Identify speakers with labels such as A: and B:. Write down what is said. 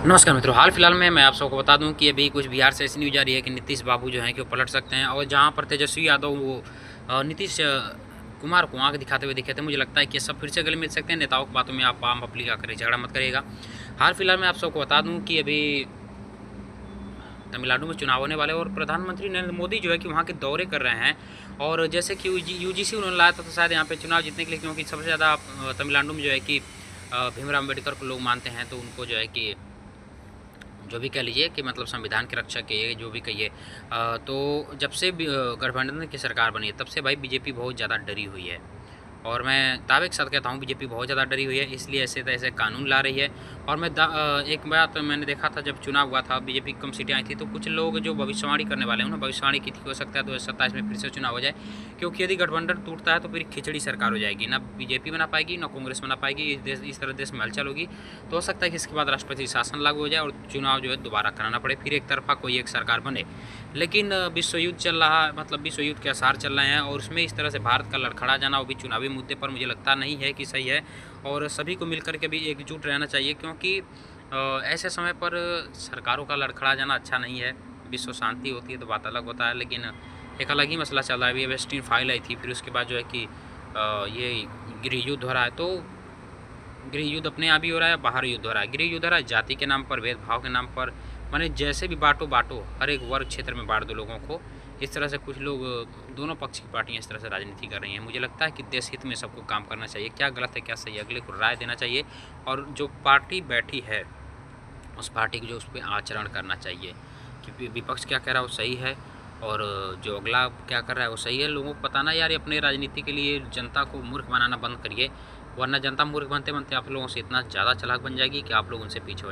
A: नमस्कार मित्रों, हाल फिलहाल में मैं आप सबको बता दूं कि अभी कुछ बिहार से ऐसी न्यूज़ आ रही है कि नीतीश बाबू जो हैं कि वो पलट सकते हैं। और जहां पर तेजस्वी यादव वो नीतीश कुमार को आंख दिखाते हुए दिखे थे, मुझे लगता है कि सब फिर से गले मिल सकते हैं। नेताओं की बातों में आप आम पब्लिक आकर झगड़ा मत करिएगा। हाल फिलहाल में आप सबको बता दूँ कि अभी तमिलनाडु में चुनाव होने वाले और प्रधानमंत्री नरेंद्र मोदी जो है कि वहाँ के दौरे कर रहे हैं। और जैसे कि यूजीसी उन्होंने लाया था, तो शायद यहाँ पे चुनाव जीतने के लिए, क्योंकि सबसे ज़्यादा तमिलनाडु में जो है कि भीमराव अम्बेडकर को लोग मानते हैं, तो उनको जो है कि जो भी कह लीजिए कि मतलब संविधान के रक्षक कहिए, जो भी कहिए। तो जब से गठबंधन की सरकार बनी है, तब से भाई बीजेपी बहुत ज़्यादा डरी हुई है। और मैं दावे के साथ कहता हूँ बीजेपी बहुत ज़्यादा डरी हुई है, इसलिए ऐसे तैसे कानून ला रही है। और एक बात मैंने देखा था, जब चुनाव हुआ था, बीजेपी की कम सीटें आई थी, तो कुछ लोग जो भविष्यवाणी करने वाले हैं, उन्होंने भविष्यवाणी की थी हो सकता है 2027 में फिर से चुनाव हो जाए। क्योंकि यदि गठबंधन टूटता है तो फिर खिचड़ी सरकार हो जाएगी, ना बीजेपी बना पाएगी ना कांग्रेस बना पाएगी। इस तरह देश में हलचल होगी, तो हो सकता है कि इसके बाद राष्ट्रपति शासन लागू हो जाए और चुनाव जो है दोबारा कराना पड़े, फिर एक तरफा कोई एक सरकार बने। लेकिन विश्व युद्ध चल रहा है, मतलब विश्व युद्ध के आसार चल रहे हैं, और उसमें इस तरह से भारत का लड़खड़ा जाना वो भी चुनावी मुद्दे पर, मुझे लगता नहीं है कि सही है। और सभी को मिलकर के भी एकजुट रहना चाहिए, क्योंकि ऐसे समय पर सरकारों का लड़खड़ा जाना अच्छा नहीं है। विश्व शांति होती है तो बात अलग होता है, लेकिन एक अलग ही मसला चल रहा है। अभी वेस्टीन फाइल आई थी, फिर उसके बाद जो है कि ये गृह युद्ध हो रहा है। तो गृह युद्ध अपने यहाँ भी हो रहा है, बाहर युद्ध हो रहा है। गृह युद्ध हो रहा है जाति के नाम पर, भेदभाव के नाम पर, माने जैसे भी बांटो, हर एक वर्ग क्षेत्र में बांट दो लोगों को। इस तरह से कुछ लोग, दोनों पक्ष की पार्टियां इस तरह से राजनीति कर रही हैं। मुझे लगता है कि देश हित में सबको काम करना चाहिए, क्या गलत है क्या सही है अगले को राय देना चाहिए। और जो पार्टी बैठी है उस पार्टी को जो उस पर आचरण करना चाहिए कि विपक्ष क्या कह रहा है वो सही है, और जो अगला क्या कर रहा है वो सही है। लोगों को बताना यार, अपने राजनीति के लिए जनता को मूर्ख बनाना बंद करिए, वरना जनता मूर्ख बनते बनते आप लोगों से इतना ज़्यादा चालाक बन जाएगी कि आप लोग उनसे पीछे हो